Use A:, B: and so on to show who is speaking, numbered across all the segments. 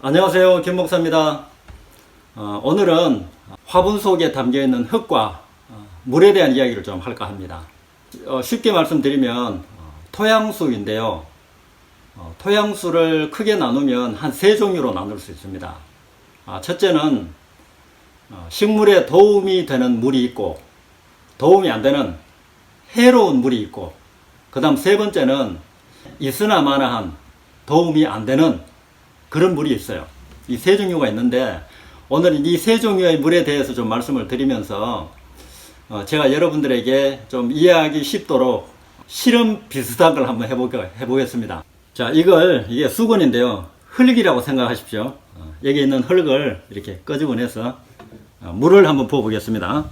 A: 안녕하세요, 김 목사입니다. 오늘은 화분 속에 담겨있는 흙과 물에 대한 이야기를 좀 할까 합니다. 쉽게 말씀드리면 토양수인데요. 토양수를 크게 나누면 한 세 종류로 나눌 수 있습니다. 첫째는 식물에 도움이 되는 물이 있고, 도움이 안 되는 해로운 물이 있고, 그 다음 세 번째는 있으나 마나한 도움이 안 되는 그런 물이 있어요. 이 세 종류가 있는데, 오늘은 이 세 종류의 물에 대해서 좀 말씀을 드리면서 제가 여러분들에게 좀 이해하기 쉽도록 실험 비슷한 걸 한번 해보겠습니다. 자, 이게 수건인데요. 흙이라고 생각하십시오. 여기 있는 흙을 이렇게 끄집어내서 물을 한번 부어보겠습니다.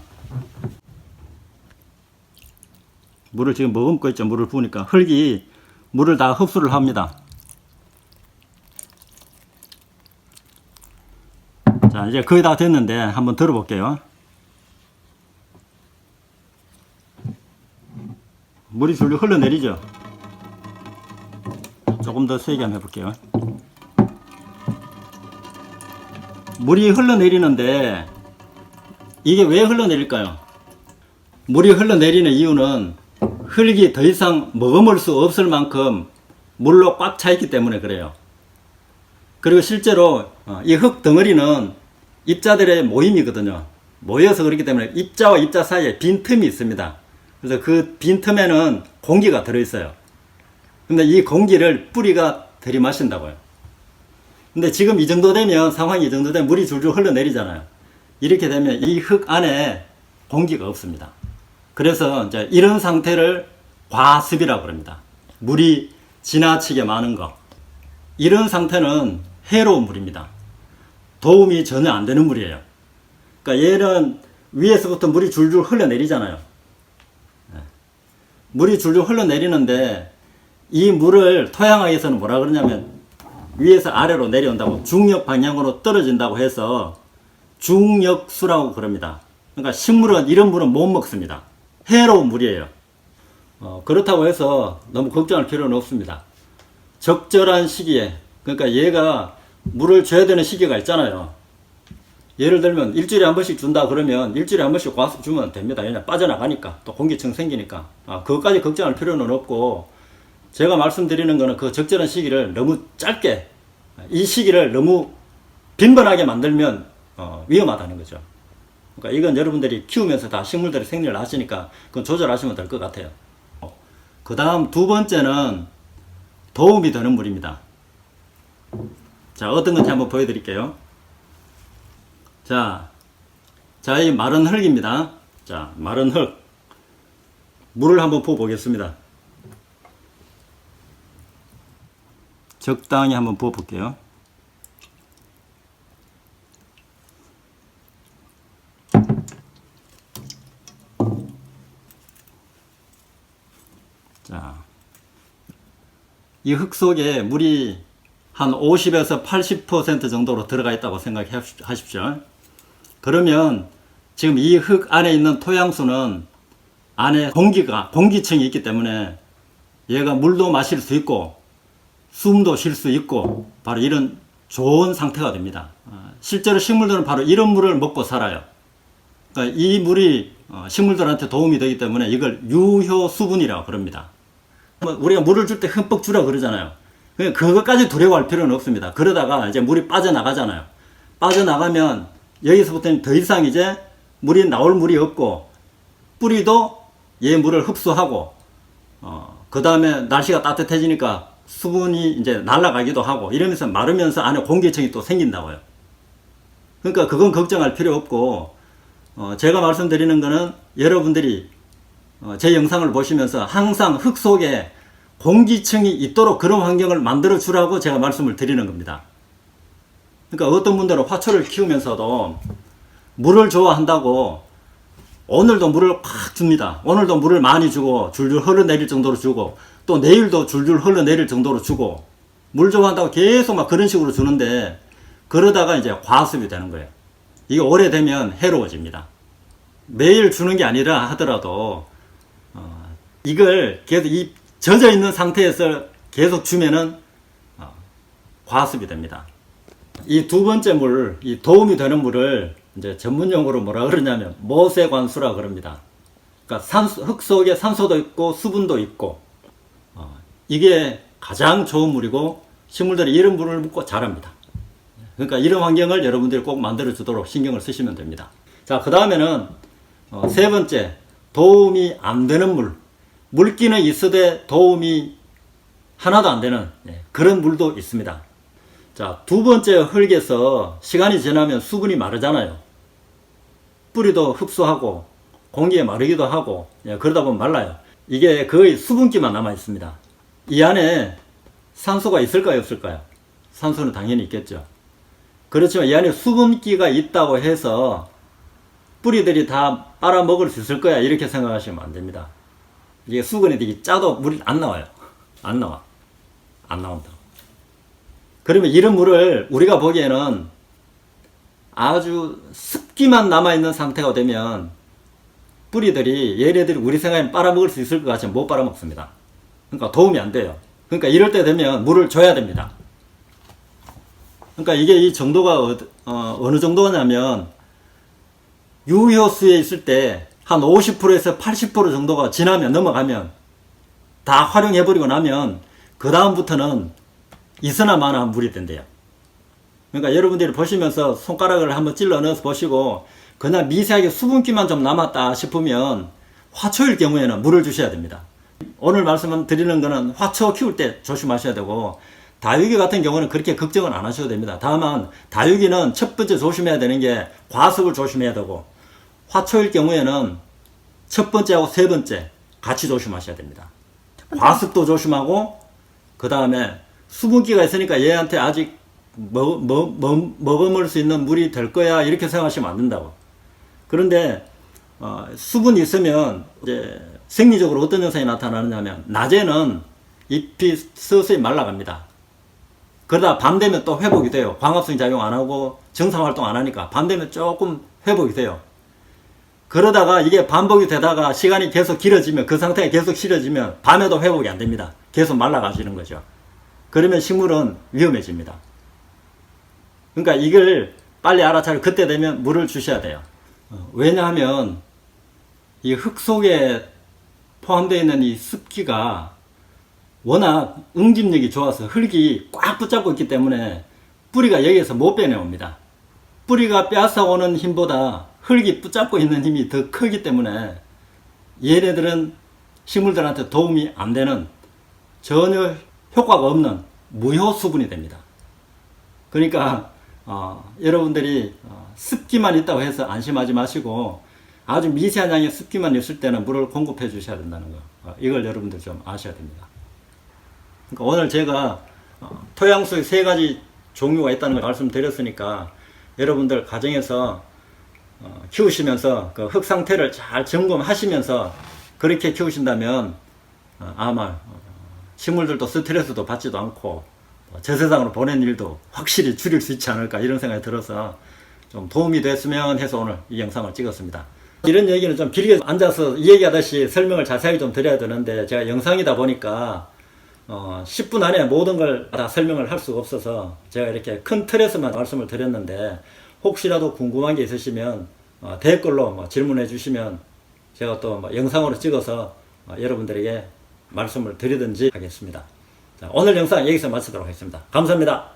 A: 물을 지금 머금고 있죠. 물을 부으니까 흙이 물을 다 흡수를 합니다. 자, 이제 거의 다 됐는데 한번 들어볼게요. 물이 줄줄 흘러내리죠. 조금 더 세게 한번 해볼게요. 물이 흘러내리는데 이게 왜 흘러내릴까요? 물이 흘러내리는 이유는 흙이 더 이상 머금을 수 없을 만큼 물로 꽉 차 있기 때문에 그래요. 그리고 실제로 이 흙 덩어리는 입자들의 모임이거든요. 모여서 그렇기 때문에 입자와 입자 사이에 빈틈이 있습니다. 그래서 그 빈틈에는 공기가 들어있어요. 근데 이 공기를 뿌리가 들이마신다고요. 근데 지금 이 정도 되면, 상황이 이 정도 되면 물이 줄줄 흘러내리잖아요. 이렇게 되면 이 흙 안에 공기가 없습니다. 그래서 이제 이런 상태를 과습이라고 합니다. 물이 지나치게 많은 거. 이런 상태는 해로운 물입니다. 도움이 전혀 안 되는 물이에요. 그러니까 얘는 위에서부터 물이 줄줄 흘러내리잖아요. 물이 줄줄 흘러내리는데 이 물을 토양학에서는 뭐라 그러냐면 위에서 아래로 내려온다고, 중력 방향으로 떨어진다고 해서 중력수라고 그럽니다. 그러니까 식물은 이런 물은 못 먹습니다. 해로운 물이에요. 그렇다고 해서 너무 걱정할 필요는 없습니다. 적절한 시기에, 그러니까 얘가 물을 줘야 되는 시기가 있잖아요. 예를 들면 일주일에 한 번씩 준다 그러면 일주일에 한 번씩 과습 주면 됩니다. 왜냐, 빠져나가니까, 또 공기층 생기니까. 그것까지 걱정할 필요는 없고, 제가 말씀드리는 거는 그 적절한 시기를 너무 짧게, 이 시기를 너무 빈번하게 만들면 위험하다는 거죠. 그러니까 이건 여러분들이 키우면서 다 식물들이 생리를 하시니까 그건 조절하시면 될 것 같아요. 그 다음 두 번째는 도움이 되는 물입니다. 자, 어떤 건지 한번 보여드릴게요. 자, 이 마른 흙입니다. 자, 마른 흙. 물을 한번 부어보겠습니다. 적당히 한번 부어볼게요. 자, 이 흙 속에 물이 한 50에서 80% 정도로 들어가 있다고 생각하십시오. 그러면 지금 이 흙 안에 있는 토양수는 안에 공기층이 있기 때문에 얘가 물도 마실 수 있고 숨도 쉴 수 있고 바로 이런 좋은 상태가 됩니다. 실제로 식물들은 바로 이런 물을 먹고 살아요. 그러니까 이 물이 식물들한테 도움이 되기 때문에 이걸 유효 수분이라고 그럽니다. 우리가 물을 줄 때 흠뻑 주라 그러잖아요. 그것까지 두려워할 필요는 없습니다. 그러다가 이제 물이 빠져나가잖아요. 빠져나가면 여기서부터는 더 이상 이제 물이 나올 물이 없고, 뿌리도 얘 물을 흡수하고, 그 다음에 날씨가 따뜻해지니까 수분이 이제 날아가기도 하고, 이러면서 마르면서 안에 공기층이 또 생긴다고요. 그러니까 그건 걱정할 필요 없고, 제가 말씀드리는 거는 여러분들이 제 영상을 보시면서 항상 흙 속에 공기층이 있도록 그런 환경을 만들어 주라고 제가 말씀을 드리는 겁니다. 그러니까 어떤 분들은 화초를 키우면서도 물을 좋아한다고 오늘도 물을 팍 줍니다. 오늘도 물을 많이 주고 줄줄 흘러내릴 정도로 주고, 또 내일도 줄줄 흘러내릴 정도로 주고, 물 좋아한다고 계속 막 그런 식으로 주는데, 그러다가 이제 과습이 되는 거예요. 이게 오래되면 해로워집니다. 매일 주는 게 아니라 하더라도 이걸 계속 이 젖어 있는 상태에서 계속 주면은 과습이 됩니다. 이 두 번째 물, 이 도움이 되는 물을 이제 전문용어로 뭐라 그러냐면 모세관수라 그럽니다. 그러니까 흙 속에 산소도 있고 수분도 있고, 이게 가장 좋은 물이고 식물들이 이런 물을 먹고 자랍니다. 그러니까 이런 환경을 여러분들이 꼭 만들어 주도록 신경을 쓰시면 됩니다. 자, 그 다음에는 세 번째, 도움이 안 되는 물. 물기는 있으되 도움이 하나도 안 되는 그런 물도 있습니다. 자, 두 번째, 흙에서 시간이 지나면 수분이 마르잖아요. 뿌리도 흡수하고 공기에 마르기도 하고 그러다 보면 말라요. 이게 거의 수분기만 남아 있습니다. 이 안에 산소가 있을까요, 없을까요? 산소는 당연히 있겠죠. 그렇지만 이 안에 수분기가 있다고 해서 뿌리들이 다 빨아먹을 수 있을 거야 이렇게 생각하시면 안 됩니다. 이게 수분이 되게 짜도 물이 안 나와요. 안 나온다. 그러면 이런 물을 우리가 보기에는 아주 습기만 남아있는 상태가 되면 뿌리들이 얘네들이 우리 생각에 빨아먹을 수 있을 것 같지만 못 빨아먹습니다. 그러니까 도움이 안 돼요. 그러니까 이럴 때 되면 물을 줘야 됩니다. 그러니까 이게 이 정도가 어느 정도냐면 유효수에 있을 때 한 50%에서 80% 정도가 지나면 넘어가면 다 활용해버리고 나면 그 다음부터는 있으나 마나 물이 된대요. 그러니까 여러분들이 보시면서 손가락을 한번 찔러 넣어서 보시고 그냥 미세하게 수분기만 좀 남았다 싶으면 화초일 경우에는 물을 주셔야 됩니다. 오늘 말씀드리는 거는 화초 키울 때 조심하셔야 되고 다육이 같은 경우는 그렇게 걱정은 안 하셔도 됩니다. 다만 다육이는 첫 번째 조심해야 되는 게 과습을 조심해야 되고 화초일 경우에는 첫 번째하고 세 번째 같이 조심하셔야 됩니다. 과습도 조심하고 그 다음에 수분기가 있으니까 얘한테 아직 머금을 수 있는 물이 될 거야 이렇게 생각하시면 안 된다고. 그런데 수분이 있으면 이제 생리적으로 어떤 현상이 나타나느냐면 낮에는 잎이 서서히 말라갑니다. 그러다 밤 되면 또 회복이 돼요. 광합성 작용 안 하고 정상 활동 안 하니까 밤 되면 조금 회복이 돼요. 그러다가 이게 반복이 되다가 시간이 계속 길어지면 그 상태가 계속 싫어지면 밤에도 회복이 안 됩니다. 계속 말라가시는 거죠. 그러면 식물은 위험해집니다. 그러니까 이걸 빨리 알아차리고 그때 되면 물을 주셔야 돼요. 왜냐하면 이 흙 속에 포함되어 있는 이 습기가 워낙 응집력이 좋아서 흙이 꽉 붙잡고 있기 때문에 뿌리가 여기에서 못 빼내옵니다. 뿌리가 빼앗아오는 힘보다 흙이 붙잡고 있는 힘이 더 크기 때문에 얘네들은 식물들한테 도움이 안 되는 전혀 효과가 없는 무효 수분이 됩니다. 그러니까 여러분들이 습기만 있다고 해서 안심하지 마시고 아주 미세한 양의 습기만 있을 때는 물을 공급해 주셔야 된다는 거. 이걸 여러분들 좀 아셔야 됩니다. 그러니까 오늘 제가 토양수의 세 가지 종류가 있다는 걸 말씀드렸으니까 여러분들 가정에서 키우시면서 그 흙 상태를 잘 점검하시면서 그렇게 키우신다면 아마 식물들도 스트레스도 받지도 않고 저 세상으로 보낸 일도 확실히 줄일 수 있지 않을까 이런 생각이 들어서 좀 도움이 됐으면 해서 오늘 이 영상을 찍었습니다. 이런 얘기는 좀 길게 앉아서 얘기하듯이 설명을 자세하게 좀 드려야 되는데 제가 영상이다 보니까 10분 안에 모든 걸 다 설명을 할 수가 없어서 제가 이렇게 큰 틀에서만 말씀을 드렸는데 혹시라도 궁금한 게 있으시면 댓글로 질문해 주시면 제가 또 영상으로 찍어서 여러분들에게 말씀을 드리든지 하겠습니다. 자, 오늘 영상 여기서 마치도록 하겠습니다. 감사합니다.